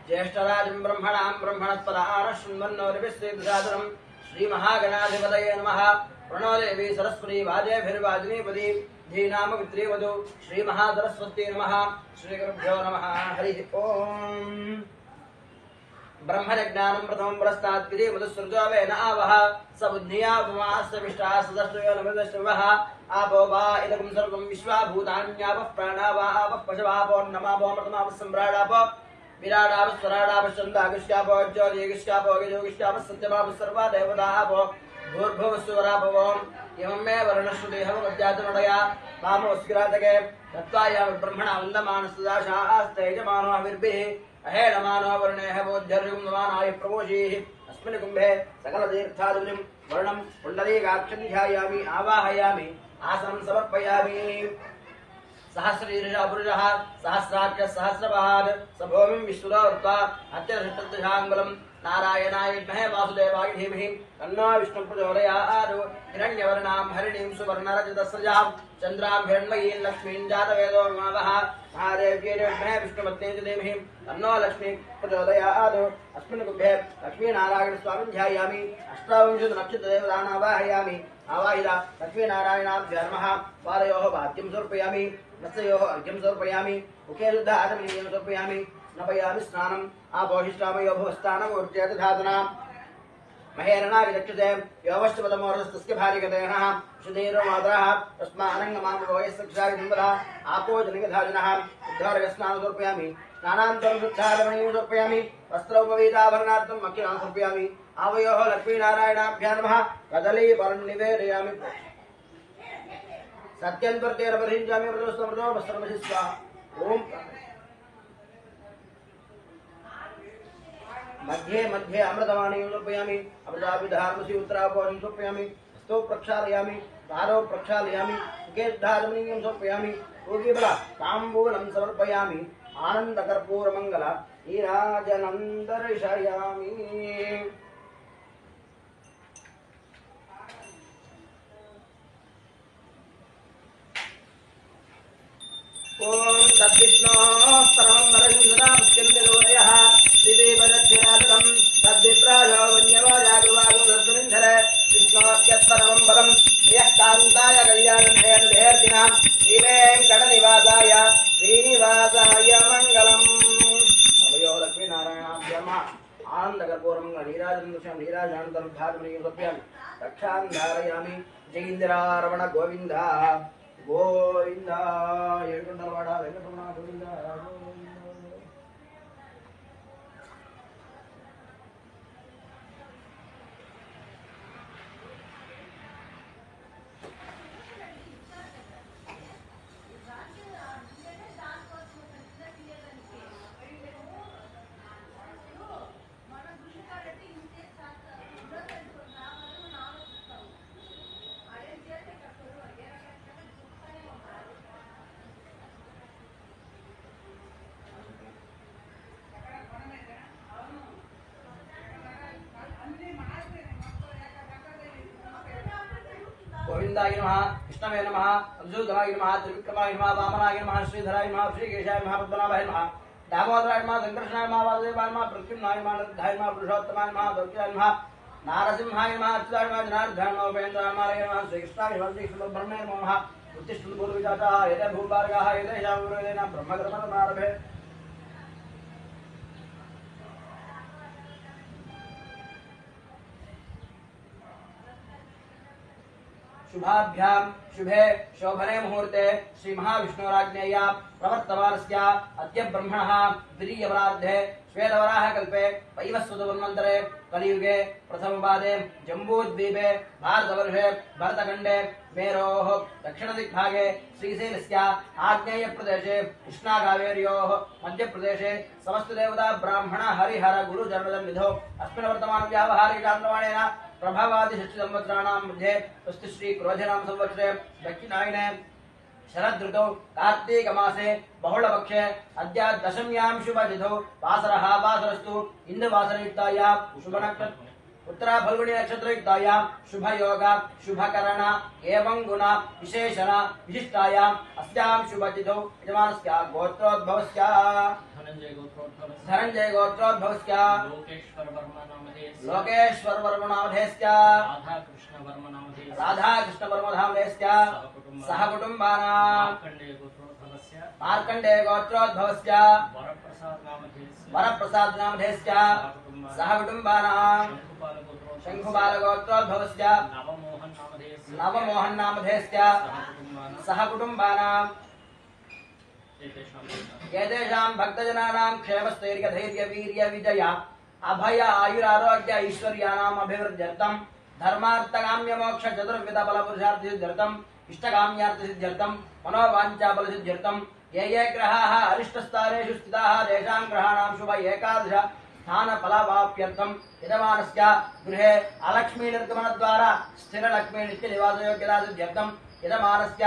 ज्येष्ठराजं ब्रह्मणां ब्रह्मणस्पदान शृण्वन्नोरिभिश्रीदुराधरं श्रीमहागणाधिपतये नमः। प्रणो देवी सरस्वती वाजेभिर्वाजिनीपदी धीनामवित्रीवधू श्रीमहासरस्वती नमः। श्रीगुरुभ्यो नमः। हरिः ओम्। ब्रह्मज्ञानं प्रथमं पुरस्तात् विधि मधुसृजो वेन आवह स बुद्धिया उपमास्तविष्टा सदस्यो नमदश्रवः आपो वा इदं सर्वं विश्वाभूतान्यापः प्राणा वा आपः पशवापो नमापो मृतमापः सम्राडापो विराडापः स्वराडापः छन्दागिष्यापो ज्योतिगिष्यापो गिजोगिष्यापः सत्यमापः सर्वा देवतापो भूर्भुवस्वरापवो इमं मे वर्णश्रुतिः मध्यातनोदया वामोऽस्किरातके तत्त्वाया ब्रह्मणा वन्दमानस्तदाशास्तेजमानो अविर्भिः अहेणमानो वर्णेह बोध्यर्युं नमानाय प्रमोषीः अस्मिन् कुम्भे सकलतीर्थादिं वर्णं पुण्डरीकाक्षं ध्यायामि आवाहयामि आसनं समर्पयामि। सहस्रशीर्षः पुरुषः सहस्राक्षः सहस्रपाद स भूमिं विश्वदोर्त्वा अत्यधिष्ठदशाङ्गुलं नारायणाय विद्महे वासुदेवाय धीमहि तन्नो विष्णुः प्रचोदयात्। हिरण्यवर्णां हरिणीं सुवर्णरजतस्रजां चन्द्रां हिरण्मयीं लक्ष्मीं जातवेदो मावः महादेव्यै विद्महे विष्णुपत्न्यै च धीमहि तन्नो लक्ष्मी प्रचोदयात्। अस्मिन् कुम्भे लक्ष्मीनारायणस्वामिं ध्यायामि अष्टाविंशतिनक्षत्रदेवतान् आवाहयामि। आवाहिता लक्ष्मीनारायणाभ्यो नमः। पादयोः वाद्यं समर्पयामि नस्तयोः अर्घ्यं समर्पयामि मुखे शुद्ध आचमनीयं समर्पयामि नपयामि स्नानम् आपोहिष्टामयो भवस्तानमूर्त्यधातुना महेरणा विचक्षते योवश्चपदमोरस्तस्य भार्यगतेनः शुधीरो मातरः तस्मानङ्गमामवयस्सक्षाविदम्बरः आपो जनिकधाजुनः उद्धारकस्नानं समर्पयामि स्नानान्तरं शुद्धाचमनीयं समर्पयामि वस्त्रोपवीताभरणार्थं मक्षिणां समर्पयामि। आवयोः लक्ष्मीनारायणाभ्यो नमः। कदलीफलं निवेदयामि सत्यन्वर्तेरपरिञ्जामि मृतोस्तमृतो वस्त्रमसि स्वाहा। ओम मध्ये मध्ये अमृतवाणीं समर्पयामि अमृताभिधारमसि उत्तरापोषं समर्पयामि हस्तौ प्रक्षालयामि पादौ प्रक्षालयामि मुखे शुद्धाचमनीयं समर्पयामि योगीबल ताम्बूलं समर्पयामि आनन्दकर्पूरमङ्गल नीराजनं दर्शयामि। ओम तद्विष्णोः परमं वरं सदा मुच्यन्तिरोदयः श्रीदेवदक्षिणादं तद्विप्रायो वन्यवाजागुवागुरस्वनिन्धर विष्णोऽस्यत्परमं वरं यः कान्ताय कल्याणधेर्दिनां श्रीवेङ्कटनिवासाय श्रीनिवासाय मङ्गलम्। अवयो लक्ष्मीनारायणाभ्यो नमः। आनन्दकर्पूरमङ्गल नीराजनं नीराजानन्तर्धातुनीं समर्पयामि रक्षां धारयामि। जयीन्द्रारमण गोविन्द गोविंद ఏడుకొండలవాడ వెంకటరమణ గోవింద। गोविंदाय नमः। कृष्णाय नमः। अब्जूदनाय नमः। त्रिविक्रमाय नमः। वामनाय नमः। श्रीधराय नमः। श्रीकेशाय नमः। पद्मनाभाय नमः। दामोदराय नमः। संकर्षणाय नमः। वासुदेवाय नमः। प्रद्युम्नाय नमः। नरसिंहाय नमः। पुरुषोत्तमाय नमः। द्रौपदाय नमः। नारसिंहाय नमः। अच्युताय नमः। जनार्दनाय नमः। उपेन्द्राय नमः। श्रीकृष्णाय नमः। श्रीकृष्णब्रह्मणे नमः। उत्तिष्ठन्तु पूर्वविजाताः यते भूभार्गाः यतेषां गुरुवेदेन ब्रह्मकर्मणारभे। शुभाभ्यां शुभे शोभने मुहूर्ते श्री महाविष्णुराज्ञया प्रवर्तमानस्य अद्य ब्रह्मणः द्वितीयवरार्धे श्वेतवराह कल्पे वैवस्वतवन्वन्तरे कलियुगे प्रथमपादे जम्बूद्वीपे भारतवर्षे भरतखण्डे मेरोः दक्षिणदिग्भागे श्रीशैलस्य आग्नेयप्रदेशे कृष्णाकावेर्योः मध्यप्रदेशे समस्तदेवता ब्राह्मण हरिहर गुरुचरणसन्निधौ अस्मिन् वर्तमानव्यावहारिकान्तवाणेन प्रभावादिषष्टिसंवत्सराणां मध्ये स्वस्ति श्री क्रोधनाम संवत्सरे दक्षिणायने शरदृतौ कार्तीक मासे बहुलपक्षे अद्य दशम्यां शुभतिथौ वासरः वासरस्तु इन्दुवासरयुक्तायां शुभनक्षत्र उत्तरा फल्गुनी नक्षत्रयुक्तायां शुभयोग शुभकरण एवं गुण विशेषण विशिष्टायाम् अस्यां शुभतिथौ यजमानस्य गोत्रोद्भवस्य धनञ्जय गोत्रोद्भवस्य लोकेश्वर वर्म नामधेयस्य राधा कृष्ण वर्म नामधेयस्य सह कुटुम्बानां मार्कण्डेय गोत्रोद्भवस्य वरप्रसाद नामधेयस्य सह कुटुम्बानां शंखुबाल गोत्रोद्भवस्य नवमोहन नामधेयस्य सह कुटुम्बानां एतेषां भक्तजनानां क्षेमस्थैर्यधैर्य वीर्य विजय अभय आयुरारोग्य ऐश्वर्याणाम् अभिवृद्ध्यर्थं धर्मार्थकाम्य मोक्ष चतुर्विध फलपुरुषार्थसिद्ध्यर्थं इष्टकाम्यार्थसिद्ध्यर्थं मनोवाञ्छाफलसिद्ध्यर्थं ये ग्रहाः अरिष्टस्थानेषु स्थिताः तेषां ग्रहाणां शुभ एकादश स्थानफलवाप्यर्थं यजमानस्य गृहे अलक्ष्मी निर्गमनद्वारा स्थिरलक्ष्मी नित्यनिवासयोग्यतासिद्ध्यर्थं यजमानस्य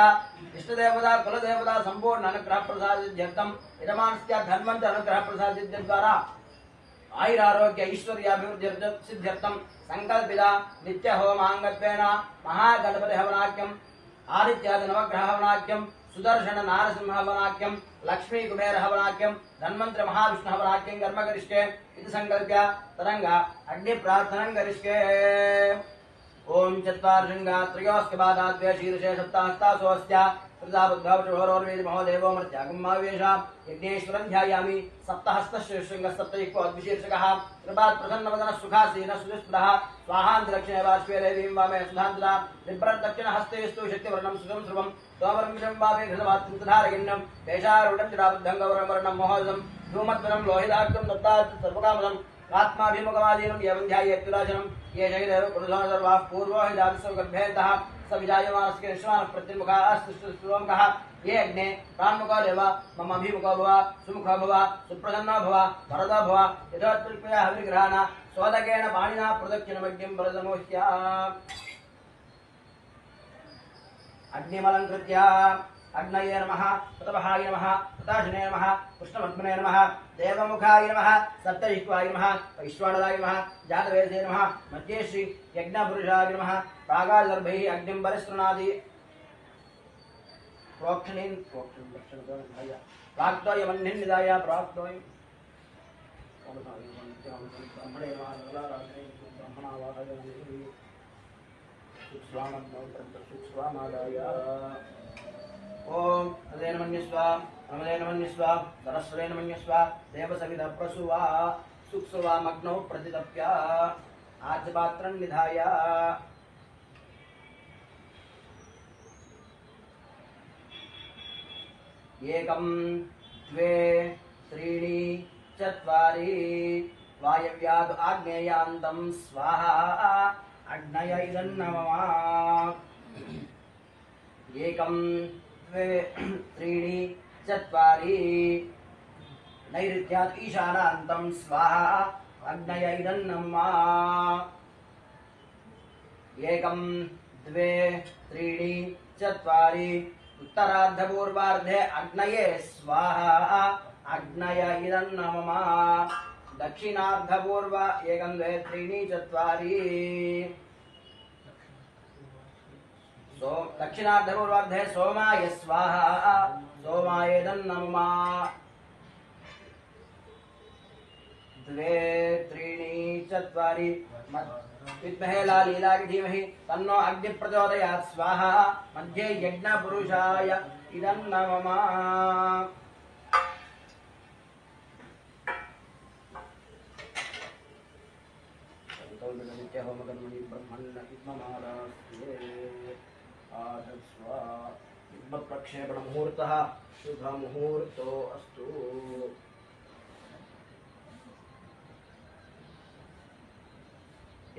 इष्टदेवता कुलदेवता सम्पूर्ण अनुग्रहप्रसादसिद्ध्यर्थं यजमानस्य धन्वन्त अनुग्रहप्रसादसिद्ध्यद्वारा आयुरारोग्य ऐश्वर्याभिवृद्ध्यर्थं संकल्पित नित्य होमांगत्वेन महागणपति हवनाख्यम आदित्यादि नवग्रह हवनाख्यम सुदर्शन नारसिंह हवनाख्यम लक्ष्मी कुबेर हवनाख्यम धन्वंतरि महाविष्णु हवनाख्यम कर्म करिष्ये इति संकल्प्य तरंग अग्नि प्रार्थनं करिष्ये। ओम चत्वारशृंगा त्रयोस्कबादाद्वय शीर्षे सप्ताहस्तासोऽस्य कृताबुद्धावचोरोर्वेद महोदेवो मर्त्यागम्मावेशा यज्ञेश्वरं ध्यायामि सप्तहस्तशृंगः सप्तैको द्विशीर्षकः कृपात् प्रसन्नवदनः सुखासीनः सुस्पृहः स्वाहान्तदक्षिणे बाष्पे देवीं वामे सुधान्तरा बिभ्रद्दक्षिणहस्तेस्तु शक्तिवर्णं सुखं ध्रुवं तोमरं विषं वामे घृतवात्कृतधारगिन्नं पेशारूढं चिराबद्धं गौरवर्णं महोदं धूमद्वनं लोहिताख्यं दत्तात् सर्वकामदं आत्माभिमुखमादीनं एवं ध्यायेत्युराजनं ये जगदेव पुरुषः सर्वाः पूर्वो हि जातस्वगर्भेतः स विजायमानस्य निश्वानः प्रतिमुखः अस्तुष्टुस्त्रोमकः ये अग्ने प्राणमुखो देव मम अभिमुखो भव सुमुखो भव सुप्रसन्नो भव वरदो भव यथोत्कृपया हविर्ग्रहाण सोदकेन पाणिना प्रदक्षिणमग्निं वरदमोह्य अग्निमलङ्कृत्य अग्नये नमः ततपहाय नमः तताशने नमः कृष्णपद्मने नमः देवमुखाय नमः सप्तजिह्वाय नमः वैश्वानराय नमः जातवेदसे नमः मध्ये श्री यज्ञपुरुषाय नमः प्रागादर्भैः अग्निं परिसृणादि प्रोक्षणीं प्राक्तोयमन्निन्निदाय प्राक्तोयं ब्रह्मणे ओम नदेन मन्यस्व नमदेन मन्यस्व सरस्वतेन मन्यस्व देवसविध प्रसुवा सुक्सुवा मग्नौ प्रतितप्य आद्यपात्रं निधाय एकं द्वे त्रीणि चत्वारि वायव्याद् आग्नेयान्तं स्वाहा अग्नय इदन्नमः एकं द्वे त्रीणि चत्वारि नैऋत्यात् ईशानान्तं स्वाहा अग्नय इदन्नमः एकं द्वे त्रीणि चत्वारि उत्तरार्धपूर्वार्धे अग्नये स्वाहा अग्नय इदन्नमः दक्षिणार्धपूर्व एकं द्वे त्रीणि चत्वारि दक्षिणार्धपूर्वार्धे सोमाय स्वाहा सोमाय इदन्नमः द्वे त्रीणि चत्वारि विद्महे लालीलाय धीमहि तन्नो अग्नि प्रचोदयात् स्वाहा मध्ये यज्ञपुरुषाय इदन्नमः होमकर्मणि ब्रह्मण्य इदमारास्ते आदस्वा प्रक्षेपण मुहूर्तः शुभ मुहूर्तो अस्तु।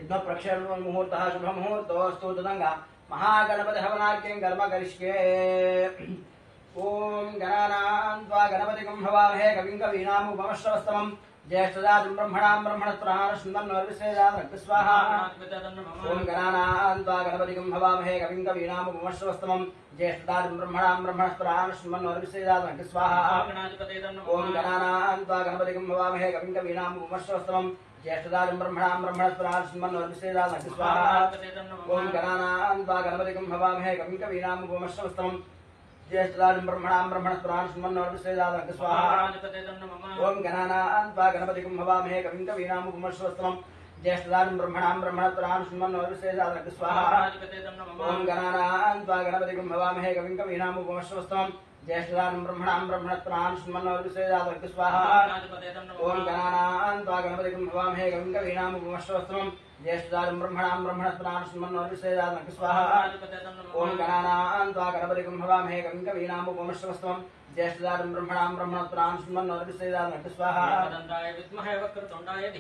इदं प्रक्षेपण मुहूर्तः शुभ मुहूर्तोऽस्तु तदंगा महागणपति हवनाख्यं कर्म करिष्ये ओम गणानां त्वा गणपतिं हवामहे कविं कवीनामुपमश्रवस्तमम् ज्येष्ठदातं ब्रह्मणां ब्रह्मणस्परान् शृण्वन्नोर्विश्वेदात् स्वाहा ओम गणानां त्वा गणपतिं हवामहे कविं कवीनामुपमश्रवस्तमम् ज्येष्ठदातं ब्रह्मणां ब्रह्मणस्परान् शृण्वन्नोर्विश्वेदात् स्वाहा ओम गणानां त्वा गणपतिं हवामहे कविं कवीनामुपमश्रवस्तमम् ज्येष्ठदातं ब्रह्मणां ब्रह्मणस्परान् शृण्वन्नोर्विश्वेदात् स्वाहा ओम गणानां त्वा गणपतिं हवामहे कविं कवीनामुपमश्रवस्तमम् ज्येष्ठदातं ब्रह्मणां ब्रह्मणस्परान् शृण्वन्नोर्विश्वेदात् स्वाहा ओम गणानां त्वा गणपतिं हवामहे कविं कवीनामुपमश्रवस्तमम् ज्येष्ठदातं ब्रह्मणां ब्रह्मणस्परान् शृण्वन्नोर्विश्वेदात् स्वाहा ओम गणानां त्वा गणपतिं हवामहे कविं कवीनामुपमश्रवस्तमम् ज्येष्ठदातं ब्रह्मणां ब्रह्मणस्परान् शृण्वन्नोर्विश्वेदात् स्वाहा ओम गणानां त्वा गणपतिं हवामहे कविं कवीनामुपमश्रवस्तमम् ज्येष्ठदातं ब्रह्मणां ब्रह्मणस्परान् शृण्वन्नोर्विश्वेदात् स्वाहा ओम गणानां त्वा गणपतिं हवामहे कविं कवीनामुपमश्रवस्तमम् ज्येष्ठदातं ब्रह्मणां ब्रह्मणस्परान् शृण्वन्नोर्विश्वेदात् स्वाहा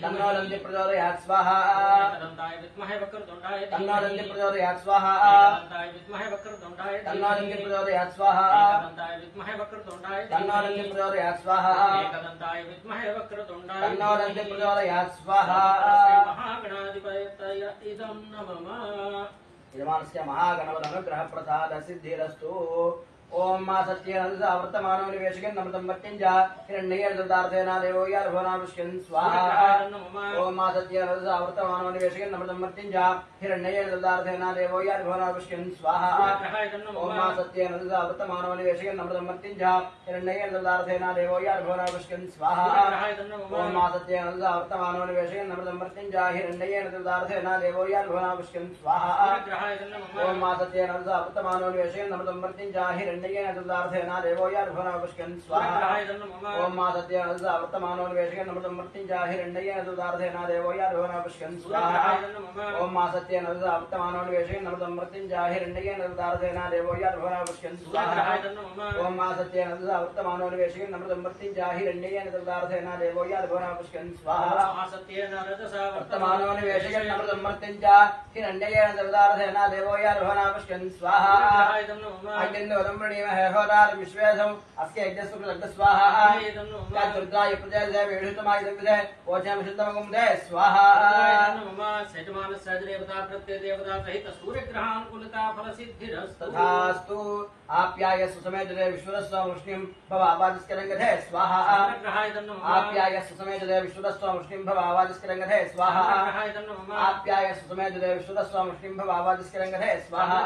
तन्नो दन्ति प्रचोदयात् स्वाहा तन्नो दन्ति प्रचोदयात् स्वाहा तन्नो दन्ति प्रचोदयात् स्वाहा तन्नो दन्ति प्रचोदयात् स्वाहा तन्नो दन्ति प्रचोदयात् स्वाहा इदमानस्य महागणपतनुग्रह प्रसाद सिद्धिरस्तु ओम मा सत्यवर्तमानो निवेशकन् नमृतं मत्यञ्ज हिरण्येर्ददार्थेन देवो यार्भवनाविष्यन् स्वाहा ओम मा सत्यवर्तमानो निवेशकन् नमृतं मत्यञ्ज हिरण्येर्ददार्थेन देवो यार्भवनाविष्यन् स्वाहा ओम मा सत्यवर्तमानो निवेशकन् नमृतं मत्यञ्ज हिरण्येर्ददार्थेन देवो यार्भवनाविष्यन् स्वाहा ओम मा सत्यवर्तमानो निवेशकन् नमृतं मत्यञ्ज हिरण्येर्ददार्थेन देवो यार्भवनाविष्यन् स्वाहा ओम मा सत्यवर्तमानो निवेशकन् नमृतं मत्यञ्ज हिरण्येन देवो यार्भवनाविष्यन् स्वाहा ओम मा सत्यवर्तमानो निवेशकन् नमृतं मत्यञ्ज हिरण्येन ददार्थेन देवो यार्भवनाविष्यन् स्वाहा ओम मा सत्यवर्तमानो निवेशकन् नमृतं मत्यञ्ज हिरण्येन ददार्थेन देवो यार्भवनाविष्यन् स्वाहा ओम मा सत्यवर्तमानो निवेशकन् नमृतं मत्यञ्ज हिरण्येन ददार्थेन देवो यार्भवनाविष्यन् स्वाहा वर्तमानो निवेशकन् नमृतं मत्यञ्ज हिरण्येन ददार्थेन देवो यार्भवनाविष्यन् स्वाहा वदम्रणीमहे होरार विश्वेशम् अस्य यज्ञस्य स्वाहा दुर्गाय प्रजय वेणुतमाय दविदे ओचम शुद्धमगुंदे स्वाहा सजमान सजदेवता प्रत्यय देवता सहित सूर्यग्रहानुकूलता फलसिद्धिरस्तु तथास्तु आप्याय सुसमेत विश्वरस्व मुष्णिं भवावादिस्करंगधे स्वाहा आप्याय सुसमेत विश्वरस्व मुष्णिं भवावादिस्करंगधे स्वाहा आप्याय सुसमेत विश्वरस्व मुष्णिं भवावादिस्करंगधे स्वाहा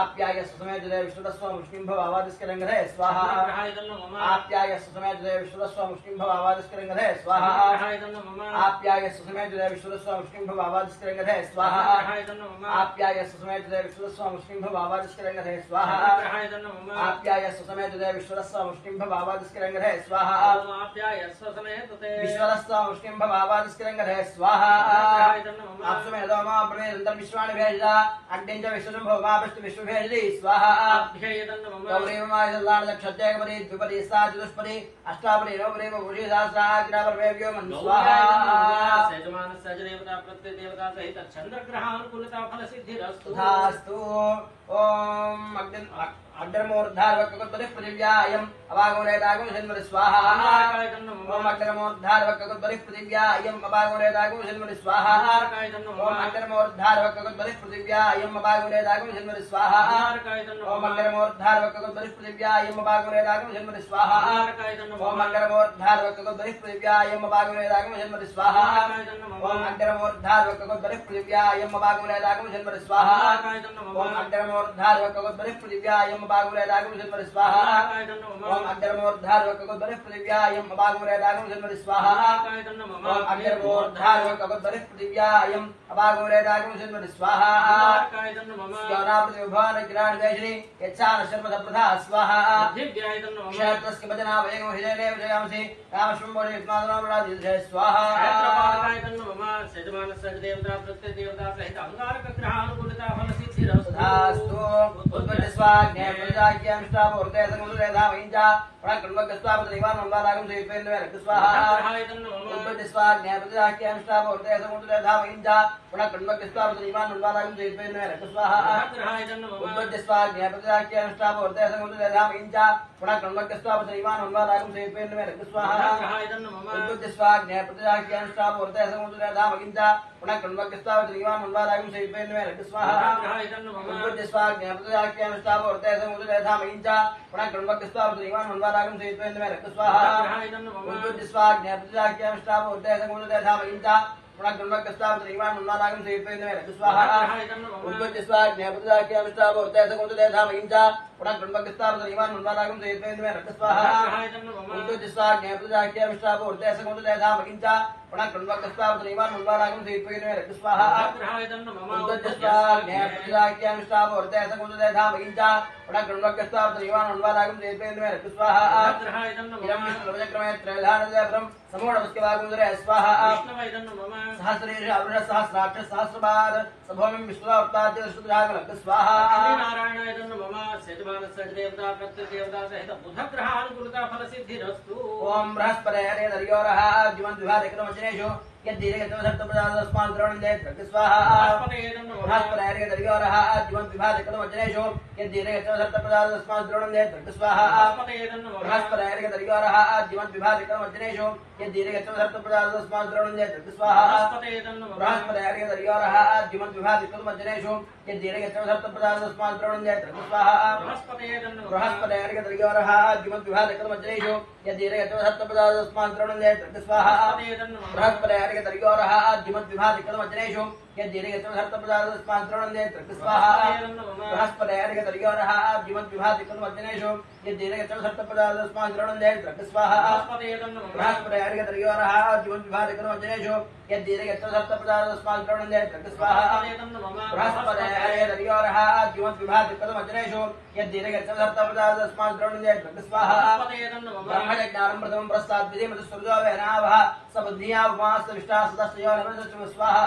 आप्याय सुसमेत विश्वरस्व मुष्णिं भवावादिस्करंगधे स्वाहा आप्याय सुसमेत विश्वरस्व मुष्णिं भवावादिस्करंगधे स्वाहा आप्याय सुसमेत विश्वरस्व मुष्णिं भवावादिस्करंगधे स्वाहा आप्याय सुसमेत विश्वरस्व मुष्णिं भवावादिस्करंगधे स्वाहा आप्याय सुसमेत विश्वरस्व मुष्णिं भवावादिस्करंगधे स्वाहा आप्याय सुसमेत विश्वरस्व मुष्णिं भवावादिस्करंगधे स्वाहा आप्सुमेतो मा प्रवेदन्तं विश्वानि भेजदा अग्निं च विश्वं भवावस्तु विश्वभेजदि स्वाहा गौरीमाय लाडक्षत्यगपरि द्विपदि साचतुष्पदि अष्टापदि नवपदि भूषि सहस्राग्रवर्वेभ्यो मन स्वाहा सजमान सजदेवता प्रत्यय देवता सहित चंद्रग्रहानुकूलता फलसिद्धिरस्तु तथास्तु ओम अग्निर्मोर्धारवक्ककुत्पदि पृथिव्यायम् अवागमनेदागम जन्मनि स्वाहा ओम अग्निर्मोर्धारवक्ककुत्पदि पृथिव्यायम् अवागमनेदागम जन्मनि स्वाहा ओम अग्निर्मोर्धारवक्ककुत्पदि पृथिव्यायम् अवागमनेदागम जन्मनि स्वाहा ओम अग्निर्मोर्धारवक्ककुत्पदि पृथिव्यायम् अवागमनेदागम जन्मनि स्वाहा ओम अग्निर्मोर्धारवक्ककुत्पदि पृथिव्यायम् अवागमनेदागम जन्मनि स्वाहा ओम अग्निर्मोर्धारवक्ककुत्पदि पृथिव्यायम् अवागमनेदागम जन्मनि स्वाहा ओम अग्निर्मोर्धारवक्ककुत्पदि पृथिव्यायम् अवागमनेदागम जन्मनि स्वाहा ओम अग्निर्मोर्धारवक्ककुत्पदि पृथिव्यायम् अवागमनेदागम जन्मनि स्वाहा ओम अग्निर्मोर्धारवक्ककुत्पदि पृथिव्यायम् अवागमनेदागम जन्मनि स्वाहा स्योनापृथिविभवान किराणवेशिनी यच्छान शर्मदप्रधा स्वाहा क्षेत्रस्य भजना वेगो हिजने विजयामसि रामश्वं बोले विद्मादनामराधि स्वाहा यजमानस्य देवता प्रत्यदेवता सहित अंगारकग्रहानुकूलता फलसिद्धिरस्तु तथास्तु उद्वज्स्वाग्ने प्रजाक्यमिष्टापूर्ते समुद्रेधामहिञ्चा प्रणकृण्वकस्वापदनिवानमन्वारागं सहित्वेन्द्रमेरक् स्वाहा उद्वज्स्वाग्ने प्रजाक्यमिष्टापूर्ते समुद्रेधामहिञ्चा प्रणकृण्वकस्वापदनिवानमन्वारागं सहित्वेन्द्रमेरक् स्वाहा उद्वज्स्वाग्ने प्रजाक्यमिष्टापूर्ते समुद्रेधामहिञ्चा प्रणकृण्वकस्वापदनिवानमन्वारागं सहित्वेन्द्रमेरक् स्वाहा उद्वज्स्वाग्ने प्रजाक्यमिष्टापूर्ते समुद्रेधामहिञ्चा प्रणकृण्वकस्वापदनिवानमन्वारागं सहित्वेन्द्रमेरक् स्वाहा उद्वज्स्वाग्ने प्रजाक्यमिष्टापूर्ते समुद्रेधामहिञ्चा प्रणकृण्वकस्वापदनिवानमन्वारागं सहित्वेन्द्रमेरक् स्वाहा उद्वज्स्वाग्ने प्रजाक्यमिष्टापूर्ते समुद्रेधामहिञ्चा प्रणकृण्वकस्वापदनिवानमन्वारागं सहित्वेन्द्रमेरक् स्वाहा उद्वज्स्वाग्ने प्रजाक्यमिष्टापूर्ते समुद्रेधामहिञ्चा प्रणकृण्वकस्वापदनिवानमन्वारागं सहित्वेन्द्रमेरक् स्वाहा उद्वज्स्वाग्ने प्रजाक्यमिष्टापूर्ते समुद्रेधामहिञ्चा प्रणकृण्वकस्वापदनिवानमन्वारागं सहित्वेन्द्रमेरक् स्वाहा उद्वज्स्वाग्ने प्रजाक्यमिष्टापूर्ते समुद्रेधामहिञ्चा प्रणकृण्वकस्वापदनिवानमन्वारागं सहित्वेन्द्रमेरक् स्वाहा इदं विष्णुवचक्रमे त्रैधानदेवं समूढमस्कवागुन्दरे स्वाहा सहस्रेश अवृष सहस्राक्ष सहस्रपाद सभोमिं विश्वावताद्य सुधागलक स्वाहा नारायणाय नमः यजमानस्य देवता प्रत्यदेवता सहित बुधग्रहानुकूलता फलसिद्धिरस्तु ओम बृहस्पते हरे दर्योरः द्युमद्विभादिक्रमवचनेषु यद्दीर्घचतुर्थपदादस्मात् द्रोणिन्दे स्वाहा बृहस्पते हरे दर्योरः द्युमद्विभादिक्रमवचनेषु यद्दीर्घचतुर्थपदादस्मात् द्रोणिन्दे स्वाहा बृहस्पते हरे दर्योरः द्युमद्विभादिक्रमवचनेषु यद्दीर्घचतुर्थपदादस्मात् द्रोणिन्दे स्वाहा बृहस्पते हरे दर्योरः द्युमद्विभादिक्रमवचनेषु यद्दीर्घचतुर्थपदादस्मात् द्रोणिन्दे स्वाहा बृहस्पते हरे दर्योरः द्युमद्विभादिक्रमवचनेषु यद्दीर्घचतुर्थपदादस्मात् द्रोणिन्दे स्वाहा बृहस्पते हरे दर्योरः द्युमद्विभादिक्रमवचनेषु यद्दीर्घचतुर्थपदादस्मात् द्रोणिन्दे स्वाहा बृहस्पते हरे दर्योरः द्युमद्विभादिक्रमवचनेषु यद्दीर्घचतुर्थपदादस्मात् द्रोणिन्दे स्वाहा बृहस्पते हरे दर्योरः द्युमद्विभादिक्रमवचनेषु यद्दीर्घचतुर्थपदादस्मात् द्रोणिन्दे स्वाहा बृहस्पते हरे दर्योरः द्युमद्विभादिक्रमवचनेषु यद्दीर्घचतुर्थपदादस्मात् द्रोणिन्दे स्वाहा ब्रह्मज्ञानं प्रथमं प्रस्ताद् विधिमतुस्वर्गोऽवहनावः सबुद्धिया उमास्त विष्टा सदस्यो नमः स्वाहा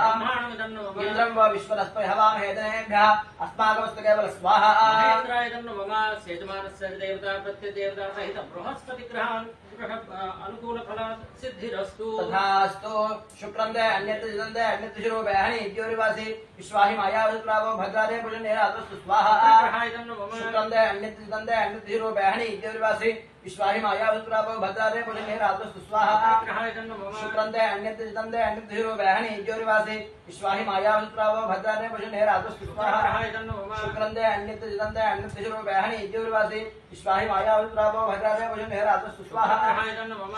इन्द्रं वा विश्वरस्पति हवामहे दनेभ्यः अस्माकमस्तु केवल स्वाहा इंद्राय नमः यजमानस्य देवता प्रत्यदेवता सहित बृहस्पति ग्रहान् अनुकूल फल सिद्धिरस्तु तथास्तु शुक्रं दे अन्यत्र जितं दे अन्यत्र शिरोबहनि इत्योरिवासि विश्वाहि मायावृत्रावो भद्रादे पुजनेरादस्तु स्वाहा शुक्रं दे अन्यत्र जितं दे अन्यत्र शिरोबहनि इत्योरिवासि विश्वाहि मायावृत्रावो भद्रादे पुजनेरादस्तु स्वाहा शुक्रं दे अन्यत्र जितं दे अन्यत्र शिरोबहनि इत्योरिवासि विश्वाहि मायावृत्रावो भद्रादे पुजनेरादस्तु स्वाहा शुक्रं दे अन्यत्र जितं दे अन्यत्र शिरोबहनि इत्योरिवासि विश्वाहि मायावृत्रावो भद्रादे पुजनेरादस्तु स्वाहा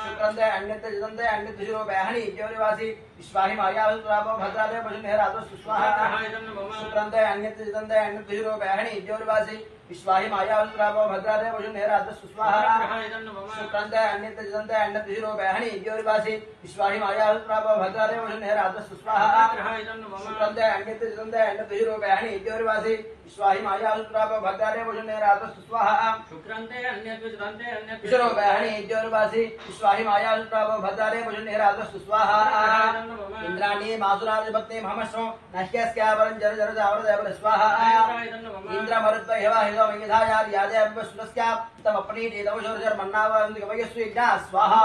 शुक्रं दे अन्यत्र जितं दे अन्यत्र शिरोबहनि इत्योरिवासि विश्वाहि मायावृत्रावो भद्रादे पुजनेरादस्तु स्वाहा शुक्रं दे अन्यत्र जितं दे अन्यत्र शिरोबहनि इत्योरिवासि विश्वाहि मायावृत्रावो भद्रादे पुजनेरादस्तु स्वाहा शुक्रं दे अन्यत्र जितं दे अन्यत्र शिरोबहनि इत्योरिवासि विश्वाहि मायावृत्रावो भद्रादे पुजनेरादस्तु स्वाहा शुक्रं दे अन्यत्र जितं दे अन्यत्र शिरोबहनि इत्योरिवासि विश्वाहि मायावृत्रावो भद्रादे पुजनेरादस्तु स्वाहा शुक्रं दे अन्यत्र जितं दे अन्यत्र शिरोबहनि इत्योरिवासि विश्वाहि मायावृत्रावो भद्रादे पुजनेरादस्तु स्वाहा इंद्राणी मासुराधिपत्नि महमश्वं नह्यस्यावरं जर जर जावरदेव स्वाहा इंद्रमरुत्व हेवा हेदो मयधायार यादे अब्बस्लस्या तम अपनी देवशोरजर मन्नावंदि कवयस्विज्ञा स्वाहा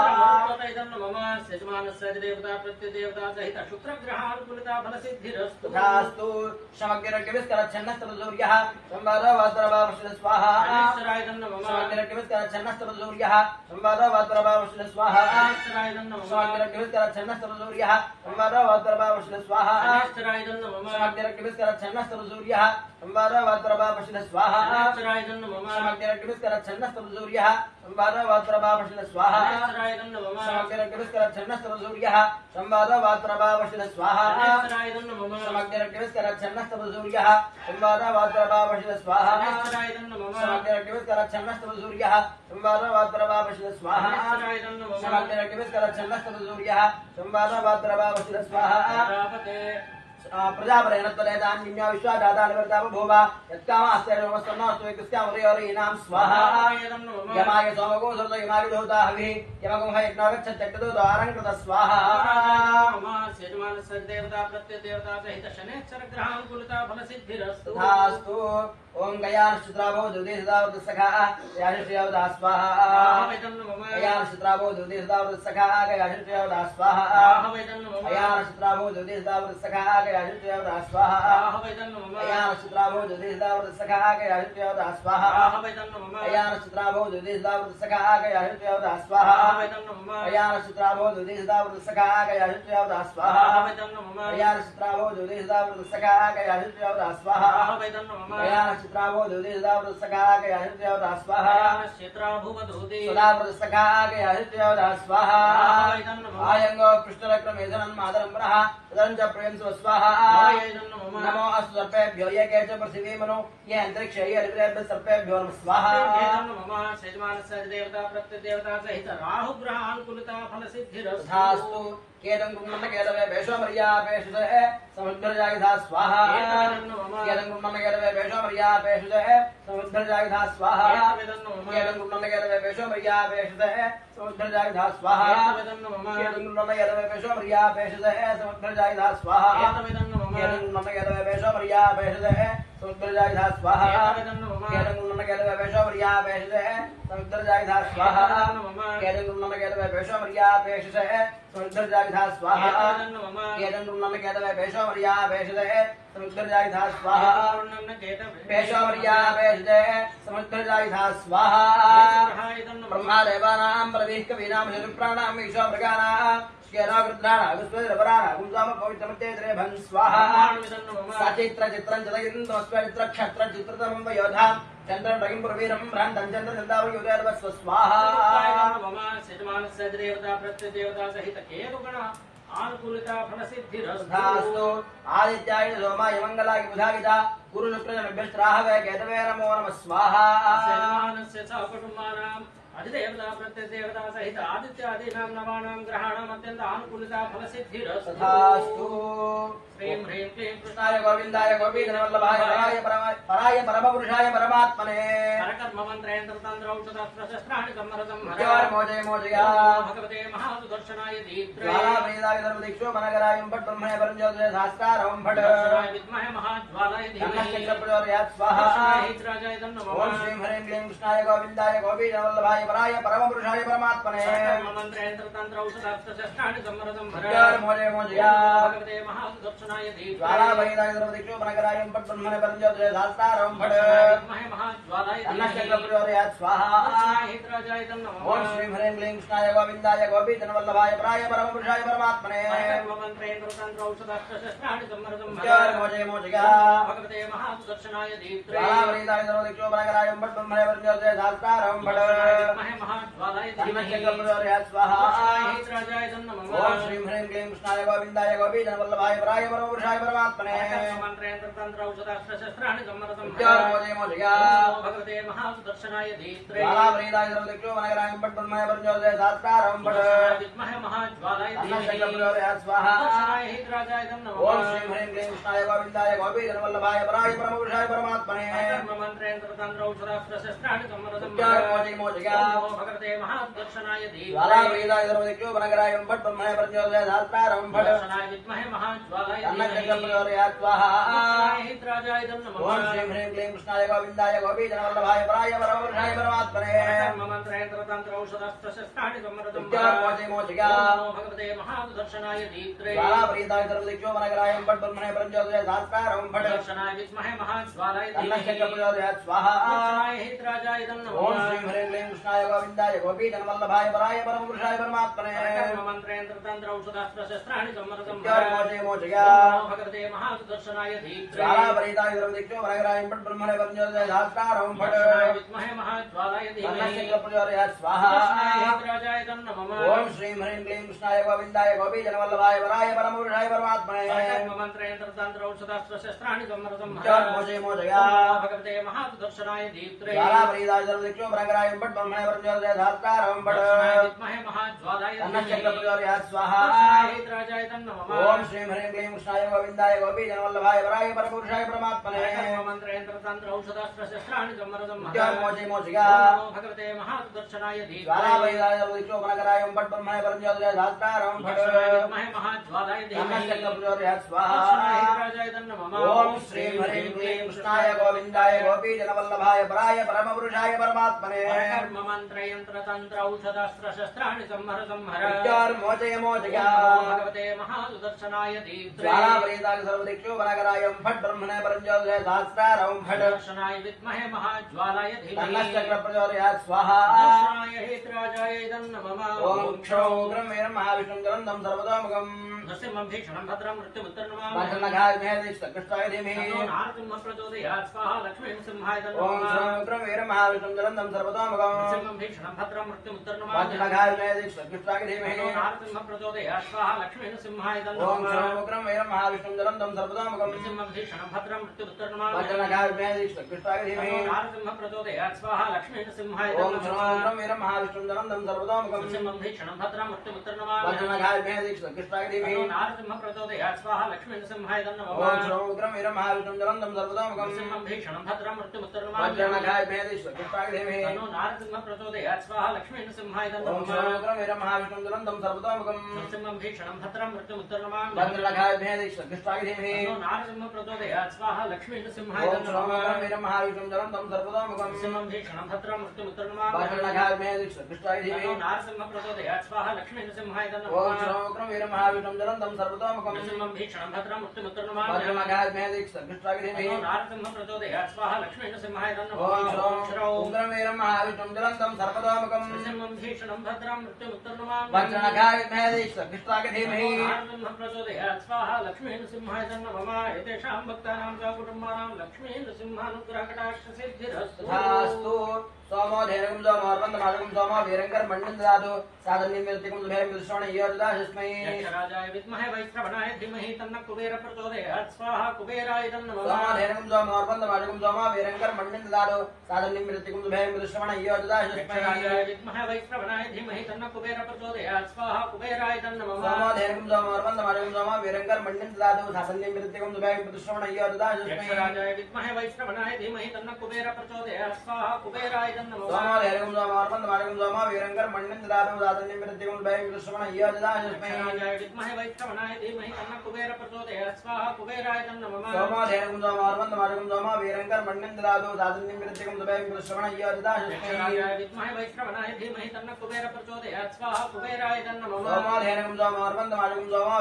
यजमानस्य देवता प्रत्यदेवता सहित शुक्रग्रहानुकूलता फलसिद्धिरस्तु तथास्तु समग्रकिविस्करच्छन्नस्तसूर्यः संवादवाद्रवावश्य स्वाहा समग्रकिविस्करच्छन्नस्तसूर्यः संवादवाद्रवावश्य स्वाहा समग्रकिविस्करच्छन्नस्तसूर्यः संवादवाद्रवावश्य स्वाहा समग्रकिविस्करच्छन्नस्तसूर्यः संवादवाद्रवावश्य स्वाहा समग्रकिविस्करच्छन्नस्तसूर्यः संवादवाद्रवावश्य स्वाहा समग्रकिविस्करच्छन्नस्तसूर्यः संवादवाद्रवावश्य स्वाहा समग्रकिविस्करच्छन्नस्तसूर्यः संवादवाद्रवावश्य स्वाहा समग्रकिविस्करच्छन्नस्तसूर्यः संवादवाद्रवावश्य स्वाहा समग्रकिविस्करच्छन्नस्तसूर्यः संवादवाद्रवावश्य स्वाहा प्रजापरेण त्वरेदान्यन्या विश्वादातानिवर्ता बभूव यत्कामास्ते नमस्तन्नास्तु एकस्यामरियोरीणां स्वाहा यमाय सोमगो सुरतो यमाय दोता हविः यमगो हयज्ञागच्छत्यक्तदो द्वारं कृत स्वाहा सदेवता प्रत्यदेवता सहित शनैश्चर ग्रहानुकूलता फलसिद्धिरस्तु तथास्तु। ओम गयानश्चित्राभो दुर्देशदावृतसखा गयाश्रियावदा स्वाहा। गयानश्चित्राभो दुर्देशदावृतसखा गयाश्रियावदा स्वाहा। गयानश्चित्राभो दुर्देशदावृतसखा गयाश्रियावदा स्वाहा। गयानश्चित्राभो दुर्देशदावृतसखा गयाश्रियावदा स्वाहा। गयानश्चित्राभो दुर्देशदावृतसखा गयाश्रियावदा स्वाहा। गयानश्चित्राभो दुर्देशदावृतसखा गयाश्रियावदा स्वाहा। गयानश्चित्राभो दुर्देशदावृतसखा गयाश्रियावदा स्वाहा। चित्राभो दुर्देशदावृतसखा गयाश्रियावदा स्वाहा। सदावृतसखा गयाश्रियावदा स्वाहा। आयंगो कृष्णरक्रमेधनं मातरम्बरः तदं च प्रियं स्वस्वाहा। नमो अस्तु सर्पेभ्यो ये के च पृथिवी मनो ये अन्तरिक्षे ये ऋग्वेभ्यः सर्पेभ्यो नमः स्वाहा। देवता प्रत्यदेवता सहित राहु ग्रहानुकूलता फलसिद्धिरस्तु। तथास्तु। केदं कुम्मन्न केदवे वेषोमर्यापेषुते समुद्रजायिधा स्वाहा। केदं कुम्मन्न केदवे वेषोमर्यापेषुते समुद्रजायिधा स्वाहा। केदं कुम्मन्न केदवे वेषोमर्यापेषुते समुद्रजायिधा स्वाहा। केदं कुम्मन्न केदवे वेषोमर्यापेषुते समुद्रजायिधा स्वाहा। केदं कुम्मन्न केदवे वेषोमर्यापेषुते समुद्रजायिधा स्वाहा। केदं कुम्मन्न केदवे वेषोमर्यापेषुते समुद्रजायिधा स्वाहा। केदं कुम्मन्न केदवे वेषोमर्यापेषुते समुद्रजायिधा स्वाहा। केदं कुम्मन्न केदवे वेषोमर्यापेषुते समुद्रजायिधा स्वाहा। वेषोमर्यापेषुते समुद्रजायिधा स्वाहा। ब्रह्मादेवानां प्रदीः कवीनां शत्रुप्राणां ईशोमृगाणां पवित्रमत्येतरेभं स्वाहा। सचित्र चित्रं चतयिन्द्रस्वचित्र क्षत्र चित्रतमं वयोधां चन्द्रं रगिं पुरवीरं भ्रान्तं चन्द्रचन्दावयोदयर्वस्व स्वाहा। देवता प्रत्यदेवता सहित केतुगण अनुकूलता फलसिद्धिरस्तु। आदित्याय सोमाय मंगलाय बुधाय गुरु शुक्रजनभ्यश्राहवे केतवे नमो नमः स्वाहा। कुटुंबानां अधिदेवता प्रत्यदेवता सहित आदित्यादीनां नवानां ग्रहाणां अत्यन्त अनुकूलता फलसिद्धिरस्तु। तथास्तु। ह्रीं ह्रीं क्लीं कृष्णाय गोविन्दाय गोपीजनवल्लभाय पराय परमपुरुषाय परमात्मने कर्ममन्त्रेन्द्रतन्त्रौषधशस्त्राणि मोजय मोजया भगवते महासुदर्शनाय दीक्षो मनगराय भट् ब्रह्मणे परञ्ज्योतिषे शास्त्रारं भट् विद्महे महाज्वालाय धीमहि स्वाहा। ओम श्रीं ह्रीं क्लीं कृष्णाय गोविन्दाय गोपीजनवल्लभाय पराय परमपुरुषाय परमात्मने कर्ममन्त्रेन्द्रतन्त्रशस्त्राणि मोजय मोजया भगवते महासुदर्शनाय दीक्षो मनगराय भट् ब्रह्मणे परञ्ज्योतिषे शास्त्रारं भट् महाज्वालाय स्वाहा। ओम श्रीं ह्रीं क्लीं कृष्णाय गोविन्दाय गोपीजनवल्लभाय पराय परमपुरुषाय परमात्मने मोजय मोजया भगवते महासुदर्शनाय दीक्षो मनगराय भट् ब्रह्मणे परञ्ज्योतिषे शास्त्रारं भट् स्वाहा। ओम श्रीं ह्रीं क्लीं कृष्णाय गोविन्दाय गोपीजनवल्लभाय पराय परमपुरुषाय परमात्मने मोजय मोजया भगवते महासुदर्शनाय दीक्षो मनगराय भट्ट ब्रह्मणे परञ्ज्योतिषे शास्त्रारं भट्ट स्वाहा। ओम श्रीं ह्रीं क्लीं कृष्णाय गोविन्दाय गोपीजनवल्लभाय पराय परमपुरुषाय परमात्मने मोजय मोजया भगवते महासुदर्शनाय दीक्षो मनगराय भट्ट ब्रह्मणे परञ्ज्योतिषे शास्त्रारं भट्ट स्वाहा। ओम श्रीं ह्रीं क्लीं कृष्णाय गोविन्दाय गोपीजनवल्लभाय पराय परमपुरुषाय परमात्मने मोजय मोजया भगवते महासुदर्शनाय दीक्षो मनगराय भट्ट ब्रह्मणे परञ्ज्योतिषे शास्त्रारं भट्ट स्वाहा। ओम श्रीं ह्रीं क्लीं कृष्णाय गोविन्दाय गोपीजनवल्लभाय पराय परमपुरुषाय परमात्मने मोजय मोजया भगवते महासुदर्शनाय दीक्षो मनगराय भट्ट ब्रह्मणे परञ्ज्योतिषे शास्त्रारं भट्ट स्वाहा। ओम श्रीं ह्रीं क्लीं कृष्णाय गोविन्दाय गोपीजनवल्लभाय पराय परमपुरुषाय परमात्मने मोजय मोजया भगवते महासुदर्शनाय दीक्षो मनगराय भट्ट ब्रह्मणे परञ्ज्योतिषे शास्त्रारं भट्ट स्वाहा। ఓం శ్రీం హ్రీం క్లీం కృష్ణాయ గోవిందాయ గోపీజనవల్లభాయ వరాయ పరపురుషాయ పరమాత్మనే మంత్రేంద్ర తంత్ర ఔషధాస్త్ర శస్త్రాణి సంవర మోచి మోచిగా భగవతే మహాసుదర్శనాయ జ్వాలాభయాయ విక్షోభనకరాయ పట్బ్రహ్మణే పరంజ్యోతిరాయ శాస్త్రారం మహాజ్వాలాయ ఓం శ్రీం హ్రీం క్లీం కృష్ణాయ గోవిందాయ గోపీజనవల్లభాయ వరాయ పరమపురుషాయ పరమాత్మనే మంత్రయంత్ర తంత్ర ఔషధాస్త్ర శస్త్రాణి సంహర మోచయ మోచిగా భగవతే మహాసుదర్శనాయ జ్వాలాభయాయ సర్వదిక్షోభనకరాయ పట్బ్రహ్మణే పరంజ్యోతిరాయ శాస్త్రారం దర్శనాయ విద్మహే మహాజ్వాలాయ తన్నశ్చక్ర ప్రచోదయాత్ స్వాహా హేత్రాజాయ నమః ఓం క్షౌగ్రం వీరం మహావిష్ణుం జలంతం సర్వతోముఖం నృసింహం భీషణం భద్రం మృత్యుముత్తర్నమామి కృష్ణాయ ధీమహి నారసింహ ప్రచోదయాత్ స్వాహా లక్ష్మీ నృసింహాయ ఓం క్షౌగ్రం వీరం మహావిష్ణుం జలంతం సర్వతోముఖం నృసింహం భీషణం భద్రం మృత్యుముత్తర్నమామి కృష్ణాయ ధీమహి నారసింహ ప్రచోదయాత్ స్వాహా లక్ష్మీ నృసింహాయ ఓం క్షౌగ్రం వీరం మహావిష్ణుం జలంతం సర్వతోముఖం నృసింహం భీషణం భద్రం మృత్యుముత్తర్నమామి కృష్ణాయ ధీమహి నారసింహ ప్రచోదయాత్ స్వాహా లక్ష్మీ నృసింహాయ ఓం క్షౌగ్రం వీరం మహావిష్ణుం జలంతం సర్వతోముఖం నృసింహం భీషణం భద్రం మృత్యుముత్తర్నమామి కృష్ణాయ ధీమహి నారసింహ ప్రచోదయాత్ స్వాహా లక్ష్మీ నృసింహాయ ఓం క్షౌగ్రం వీరం మహావిష్ణుం జలంతం సర్వతోముఖం నృసింహం భీషణం భద్రం మృత్యుముత్తర్నమామి కృష్ణాయ ధీమహి నారసింహ ప్రచోదయాత్ స్వాహా లక్ష్మీ నృసింహాయ ఓం క్షౌగ్రం వీరం మహావిష్ణుం జలంతం సర్వతోముఖం నృసింహం భీషణం భద్రం మృత్యుముత్తర్నమామి కృష్ణాయ ధీమహి నారసింహ ప్రచోదయాత్ స్వాహా లక్ష్మీ నృసింహాయ ఓం క్షౌగ్రం వీరం మహావిష్ణుం జలంతం సర్వతోముఖం నృసింహం భీషణం భద్రం మృత్యుముత్తర్నమామి కృష్ణాయ ధీమహి నారసింహ ప్రచోదయాత్ స్వాహా లక్ష్మీ నృసింహాయ ఓం క్షౌగ్రం వీరం మహావిష్ణుం జలంతం సర్వతోముఖం నృసింహం భీషణం భద్రం మృత్యుముత్తర్నమామి కృష్ణాయ ధీమహి నారసింహ ప్రచోదయాత్ స్వాహా లక్ష్మీ నృసింహాయ ఓం క్షౌగ్రం వీరం మహావిష్ణుం జలంతం సర్వతోముఖం నృసింహం భీషణం భద్రం మృత్యుముత్తర్నమామి కృష్ణాయ ధీమహి నారసింహ ప్రచోదయాత్ స్వాహా లక్ష్మీ నృసింహాయ నమః ఏతేషాం భక్తానాం చ కుటుంబానాం లక్ష్మీ నృసింహానుగ్రహ కటాక్ష సిద్ధిరస్తు తథాస్తు సోమో ధైర్యం సోమోర్వందమాజకం సోమో వీరంకర్ మండం దాదు సాధన్యం విరతికం సుభేరం విశ్రవణ యోజదాశస్మై యక్షరాజాయ విద్మహే వైశ్రవణాయ ధీమహి తన్న కుబేర ప్రచోదయాత్ స్వాహా కుబేరాయ నమః సోమో ధైర్యం సోమోర్వందమాజకం సోమో వీరంకర్ మండం దాదు సాధన్యం విరతికం సుభేరం విశ్రవణ యోజదాశస్మై యక్షరాజాయ విద్మహే వైశ్రవణాయ ధీమహి తన్న కుబేర ప్రచోదయాత్ స్వాహా కుబేరాయ నమః సోమో ధైర్యం సోమోర్వందమాజకం సోమో వీరంకర్ మండం దాదు సాధన్యం విరతికం సుభేరం విశ్రవణ యోజదాశస్మై యక్షరాజాయ విద్మహే వైశ్రవణాయ ధీమహి తన్న కుబేర ప్రచోదయాత్ స్వాహా కుబేరాయ నమః సోమో ధైర్యం సోమోర్వందమాజకం సోమో వీరంకర్ మండం దాదు సాధన్యం విరతికం సుభేరం విశ్రవణ యోజదాశస్మై యక్షరాజాయ విద్మహే వైశ్రవణాయ ధీమహి తన్న కుబేర ప్రచోదయాత్ స్వాహా కుబేరాయ నమః సోమో ధైర్యం సోమోర్వందమాజకం సోమో వీరంకర్ మండం దాదు సాధన్యం విరతికం సుభేరం విశ్రవణ యోజదాశస్మై యక్షరాజాయ విద్మహే వైశ్రవణాయ ధీమహి తన్న కుబేర ప్రచోదయాత్ స్వాహా కుబేరాయ నమః సోమో ధైర్యం సోమోర్వందమాజకం సోమో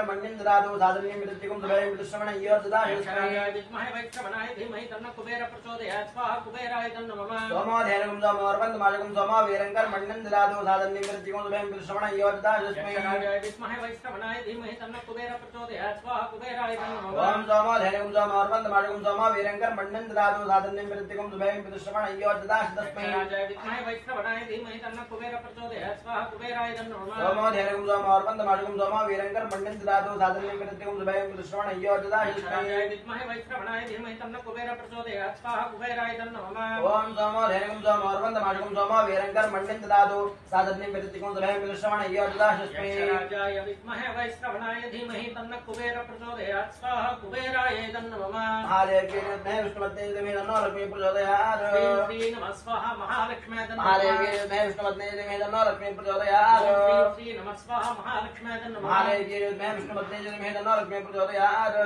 వీరంకర్ మండం దాదు సాధన్యం విరతికం సుభేరం విశ్రవణ యోజదాశస్మై యక్షరాజాయ విద్మహే వైశ్రవణాయ ధీమహి తన్న కుబేర ప్రచోదయాత్ స్వాహా కుబేరాయ నమః సోమో ధైర్యం సోమోర్వందమాజకం సోమో వీరంకర్ మండం దాదు సాధన్యం విరతికం సుభేరం విశ్రవణ యోజదాశస్మై యక్షరాజాయ విద్మహే వైశ్రవణాయ ధీమహి తన్న కుబేర ప్రచోదయాత్ స్వాహా కుబేరాయ నమః ఓం సోమో ధైర్యం సోమోర్వందమాజకం సోమో వీరంకర్ మండం దాదు సాధన్యం విరతికం సుభేరం విశ్రవణ యోజదాశస్మై యక్షరాజాయ విద్మహే వైశ్రవణాయ ధీమహి తన్న కుబేర ప్రచోదయాత్ స్వాహా కుబేరాయ నమః సోమో ధైర్యం సోమోర్వందమాజకం సోమో వీరంకర్ మండం దాదు సాధన్యం విరతికం సుభేరం విశ్రవణ యోజదాశస్మై యక్షరాజాయ విద్మహే వైశ్రవణాయ ధీమహి తన్న కుబేర ప్రచోదయాత్ స్వాహా కుబేరాయ నమః ఓం సోమో ధైర్యం సోమోర్వందమాజకం సోమో వీరంకర్ మండం దాదు సాధన్యం విరతికం సుభేరం విశ్రవణ యోజదాశస్మై యక్షరాజాయ విద్మహే వైశ్రవణాయ ధీమహి తన్న కుబేర ప్రచోదయాత్ స్వాహా కుబేరాయ నమః మహాదేవ్యే విద్మహే విష్ణుపత్నే ధీమహి తన్నో లక్ష్మీ ప్రచోదయాత్ శ్రీ నమః స్వాహా మహాలక్ష్మ్యే నమః మహాదేవ్యే విద్మహే విష్ణుపత్నే ధీమహి తన్నో లక్ష్మీ ప్రచోదయాత్ శ్రీ నమః స్వాహా మహాలక్ష్మ్యే నమః మహాదేవ్యే విద్మహే విష్ణుపత్నే ధీమహి తన్నో లక్ష్మీ ప్రచోదయాత్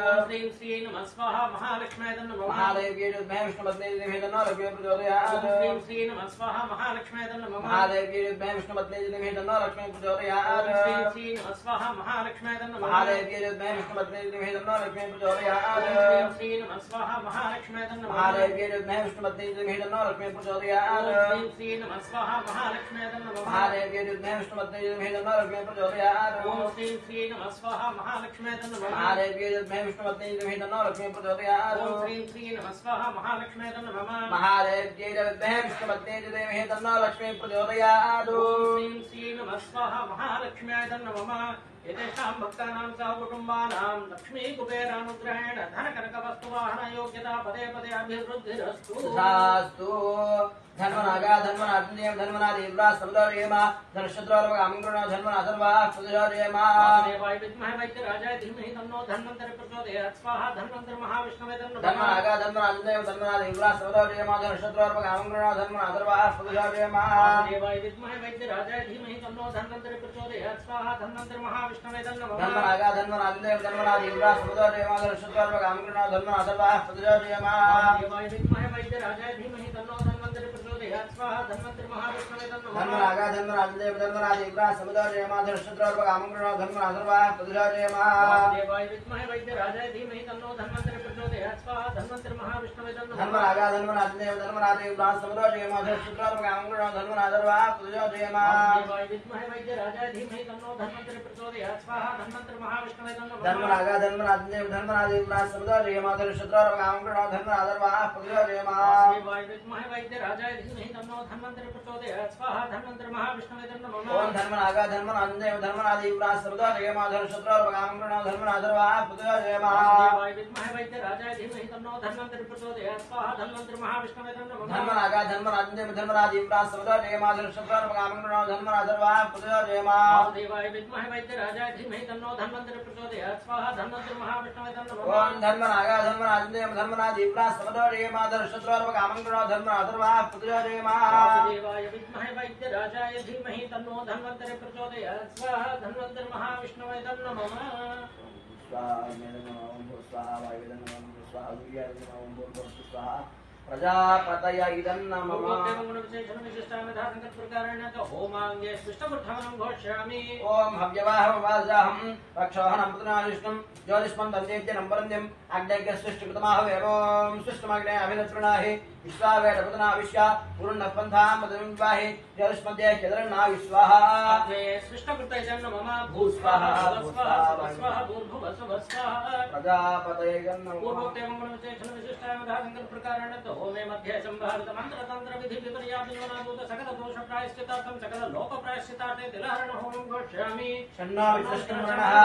శ్రీ నమః స్వాహా మహాలక్ష్మ్యే నమః మహాదేవ్యే విద్మహే విష్ణుపత్నే ధీమహి తన్నో లక్ష్మీ ప్రచోదయాత్ శ్రీ నమః స్వాహా మహాలక్ష్మ్యే నమః మహాదేవ్యే విద్మహే విష్ణుపత్నే ధీమహి తన్నో లక్ష్మీ ప్రచోదయాత్ శ్రీ నమః స్వాహా మహాలక్ష్మ్యే నమః మహాదేవ్యే విద్మహే విష్ణుపత్నే ధీమహి తన్నో లక్ష్మీ ప్రచోదయాత్ శ్రీ నమః స్వాహా మహాలక్ష్మ్యే నమః మహాదేవ్యే విద్మహే విష్ణుపత్నే ధీమహి తన్నో లక్ష్మీ ప్రచోదయాత్ శ్రీ నమః స్వాహా మహాలక్ష్మ్యే నమః మహాదేవ్యే విద్మహే విష్ణుపత్నే ధీమహి తన్నో లక్ష్మీ ప్రచోదయాత్ శ్రీ నమః స్వాహా మహాలక్ష్మ్యే నమః మహాదేవ్యే విద్మహే విష్ణుపత్నే ధీమహి తన్నో లక్ష్మీ ప్రచోదయాత్ శ్రీ నమః స్వాహా మహాలక్ష్మ్యే నమః మహాదేవ్యే విద్మహే విష్ణుపత్నే ధీమహి తన్నో లక్ష్మీ ప్రచోదయాత్ శ్రీ నమః స్వాహా మహాలక్ష్మ్యే నమః एतेषां भक्तानां सहकुटुम्बानां लक्ष्मी कुबेरानुग्रहेण धनकनकवस्तुवाहनयोग्यता पदे पदे अभिवृद्धिरस्तु तथास्तु धन्वनागा धन्वनात्मनेम धन्वनादेव्रा समदोरेमा धनशत्रुर्वगामिङ्गुणो धन्वनाथर्वा सुदोरेमा देवाय विद्महे वैद्यराजाय धीमहि तन्नो धन्वन्तरि प्रचोदयात् स्वाहा धन्वन्तरि महाविष्णवे तन्नो धन्वनागा धन्वनात्मनेम धन्वनादेव्रा समदोरेमा धनशत्रुर्वगामिङ्गुणो धन्वनाथर्वा सुदोरेमा देवाय विद्महे वैद्यराजाय धीमहि तन्नो धन्वन्तरि प्रचोदयात् स्वाहा धन्वन्तरि महाविष्णवे तन्नो धन्वनागा धन्वनात्मनेम धन्वनादेव्रा समदोरेमा धनशत्रुर्वगामिङ्गुणो धन्वनाथर्वा सुदोरेमा देवाय विद्महे वैद्यराजाय धीमहि तन्नो धन्वन्तरि प्रचोदयात् स्वाहा धन्वन्तरि महाविष्णवे तन्नो धन्वनागा धन्वनात्मनेम धन्वनादेव्रा समदोरेमा धनशत्रुर्वगामिङ्गुणो धन्वनाथर्वा सुदोरेमा देवाय विद्महे वैद्यराजाय धीमहि तन्नो धन्वन्तरि प्रचोदयात् स्वाहा धन्वन्तरि महाविष्णवे तन्नो धन्वनागा धन्वनात्मनेम धन्वनादेव्रा समदोरेमा धनशत्रुर्वगामिङ्गुणो धन्वनाथर्वा सुदोरेमा देवाय विद्महे वैद्यराजाय धीमहि तन्नो धन्वन्तरि प्रचोदयात् स्वाहा धन्वन्तरि महाविष्णवे तन्नो धन्वनागा धन्वनात्मनेम धन्वनादेव्रा समदोरेमा धनशत्रुर्वगामिङ्गुणो धन्वनाथर्वा सुदोरेमा देवाय विद्महे वैद्यराजाय धीमहि तन्नो धन्वन्तरि प्रचोदयात् स्वाहा धन्वन्तरि महाविष्णवे तन्नो ओम धन्वनागा धन्वनात्मनेम धन्वनादेव्रा समदोरेमा धनशत्रुर्वगामिङ्गुणो धन्वनाथर्वा सुदोरेमा देवाय विद्महे वैद्यराजाय धीमहि तन्नो धन्वन्तरि प्रचोदयात् स्वाहा धन्वन्तरि महाविष्णवे तन्नो धन्वनागा धन्वनात्मनेम धन्वनादेव्रा समदोरेमा धनशत्रुर्वगामिङ्गुणो धन्वनाथर्वा सुदोरेमा देवाय विद्महे वैद्यराजाय धीमहि तन्नो धन्वन्तरि प्रचोदयात् स्वाहा धन्वन्तरि महाविष्णवे तन्नो ओम धन्वनागा धन्वनात्मनेम धन्वनादेव्रा समदोरेमा धनशत्रुर्वगामिङ्गुणो धन्वनाथर्वा सुदोरेमा देवाय विद्महे वैद्यराजाय धीमहि तन्नो धन्वन्तरि प्रचोदयात् स्वाहा धन्वन्तरि महाविष्णवे तन्नो स्वाहा स्वाहा प्रजापतय इदं नमः होमांगे स्पृष्टवृद्धमनं घोष्यामि ओम हव्यवाहमवाजाहं रक्षोहनं पुतनाविष्णुं ज्योतिष्मं दन्देत्यनं परन्त्यम् अग्नेज्ञ सृष्टिकृतमाहवेवं सृष्टमग्ने अभिनत्रुणाहि विश्वावेदपुतनाविश्य पूर्णपन्थां मदनुवाहि ज्योतिष्मध्ये चन्द्रन्ना विश्वाहा स्पृष्टवृत्तैजन्न मम भूस्वाहा भूस्वाहा भूर्भुवस्वस्वाहा प्रजापतय इदं नमः पूर्वोक्ते मंगलविशेषण विशिष्टावधानं प्रकारेण होमे मध्ये संभावित मंत्र तंत्र विधि विपर्यादिनोनादूत सकल दोष प्रायश्चितार्थं सकल लोक प्रायश्चितार्थे तिलहरण होमं घोष्यामि शन्नो विष्णुर्वर्णः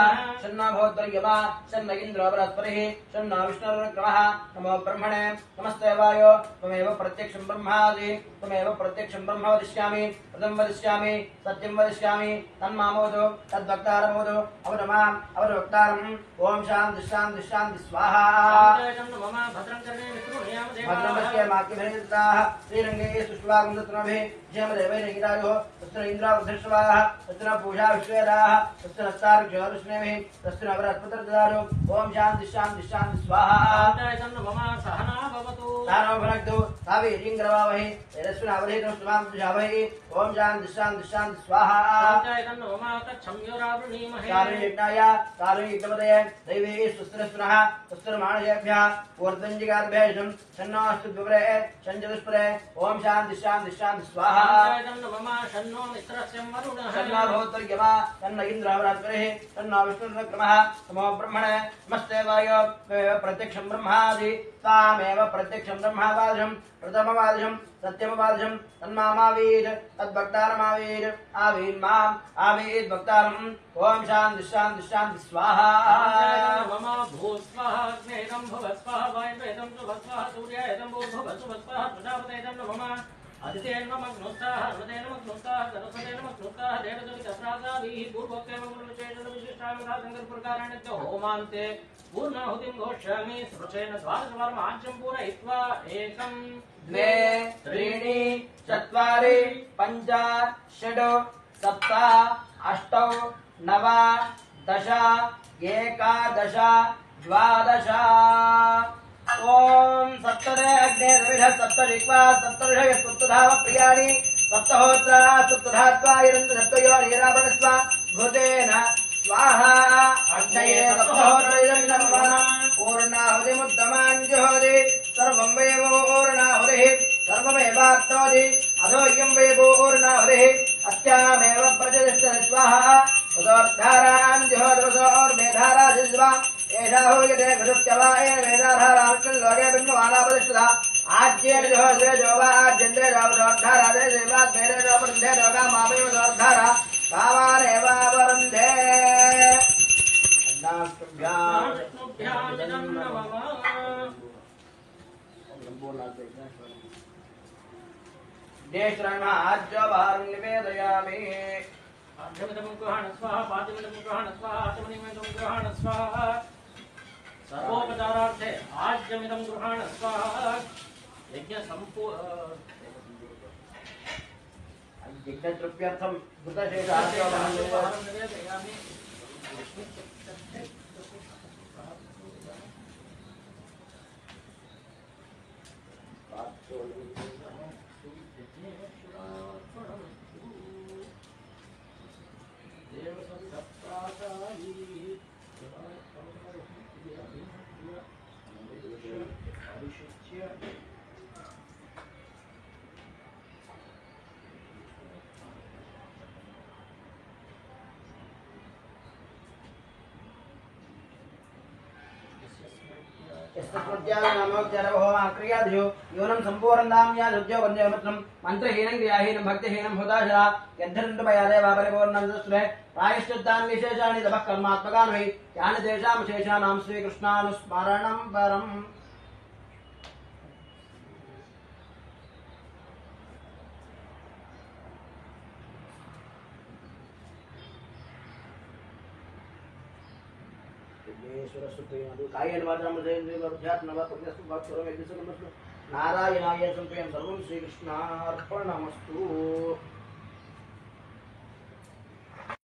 शन्नो भवद्वर्यमा शन्न इन्द्रो बृहस्पतिः शन्नो विष्णुर्क्रमः नमो ब्रह्मणे नमस्ते वायो त्वमेव प्रत्यक्षं ब्रह्मादि त्वमेव प्रत्यक्षं ब्रह्म वदिष्यामि प्रथमं वदिष्यामि सत्यं वदिष्यामि तन्मामोदो तद्वक्तारमोदो अवरमाम् अवरवक्तारम् ओम शान्ति शान्ति शान्ति स्वाहा मम भद्रं कर्णे मित्रुणयाम भद्रमस्य माक्यभिनिताः श्रीरङ्गे सुष्वागुन्दत्नभिः जयमदेवैरङ्गिरायोः तत्र इन्द्रावधर्षवाः तत्र पूषा विश्वेदाः तत्र नस्तार्घ्योरुष्णेभिः तत्र नवरत्पत्रदारो ओम शान्ति शान्ति शान्ति स्वाहा मम सहना भवतु सानो भनक्तु सावीर्यङ्ग्रवावहि तेजस्विनावधेतुं सुमां तुजावहि ओम शान्ति शान्ति शान्ति स्वाहा मम तच्छम्योरावृणीमहे कारुण्यज्ञाय कारुण्यज्ञपदये दैवे सुस्त्रस्पुनः सुस्त्रमाणयेभ्यः ऊर्ध्वञ्जिकार्भ्यः शन्नोऽस्तु विवरे शञ्चतुष्परे ओम शान्ति शान्ति शान्ति स्वाहा शन्नो मित्रस्य वरुणः शन्नो भवद्वर्यमा शन्न इन्द्रः बृहस्पतिः शन्नो विष्णुर्क्रमः नमो ब्रह्मणे नमस्ते वायो प्रत्यक्षं ब्रह्मादि तामेव प्रत्यक्षं ब्रह्मावादिशं प्रथमवादिशं सत्यमवादिशं तन्मामावीर तद्भक्तारमावीर आवीर्माम् आवीर् भक्तारम् ओम शान्ति शान्ति शान्ति स्वाहा मम भूस्वाहा अग्नेदं भुवस्वाहा वायुवेदं सुभस्वाहा सूर्यायदं भूर्भुवस्वाहा प्रजापतेदं मम अदितेन मग्नोत्साह हृदयेन मग्नोत्साह सरस्वतेन मग्नोत्साह देवदुरितप्रासादिः पूर्वोक्तेन मग्नविशेषण विशिष्टामधासङ्कल्पप्रकारेण च होमान्ते पूर्णाहुतिं घोष्यामि स्पृशेन द्वादशवारमाज्यं पूरयित्वा एकं द्वे त्रीणि चत्वारि पञ्च षड् सप्त अष्ट नव दश एकादश द्वादश ओम सप्तदे अग्ने द्विधः सप्तरिक्वा सप्तऋषय सप्तधाव प्रियाणि सप्तहोत्रा सप्तधात्वा इरन्तु सप्तयो नीरावणस्वा भूतेन स्वाहा अग्नये सप्तहोत्रैरन्नमः पूर्णाहुतिमुत्तमाञ्जुहोति सर्वं वै पूर्णाहुतिः सर्वमेवाप्नोति अधो इयं वै पूर्णाहुतिः अस्यामेव प्रजतिष्ठति स्वाहा उदोर्धाराञ्जुहोतिर्मेधारा जिह्वा एषा हूयते घृत्यवा एन वेदाधारालोके बिम्बमालापतिष्ठता आज्येन जोहस्वे जोवा आज्यन्ते जोवदोर्धारादे देवात् मेरे जोपरुन्धे लोका मामेव दोर्धारा कामानेवावरुन्धे महाविष्णुभ्यामिदं नमः देशरणमाज्यभारं निवेदयामि आद्यमिदं गृहाण स्वाहा पाद्यमिदं गृहाण स्वाहा आत्मनिमिदं गृहाण स्वाहा सर्वोपचारार्थे आद्यमिदं गृहाण स्वाहा यज्ञ यज्ञद्रव्यार्थं कृतशेषाज्यभारं निवेदयामि यूनं सम्पूर्णां यादुद्योगन्यमत्रं मन्त्रहीनं क्रियाहीनं भक्तिहीनं हुताशरा यद्धन्तमयादेव परिपूर्णं तस्मै प्रायश्चित्तानि विशेषाणि तपः कर्मात्मकान् वै यानि तेषां शेषाणां श्रीकृष्णानुस्मरणं परम् नारायणाय संप्रियं सर्वं श्रीकृष्णार्पणमस्तु।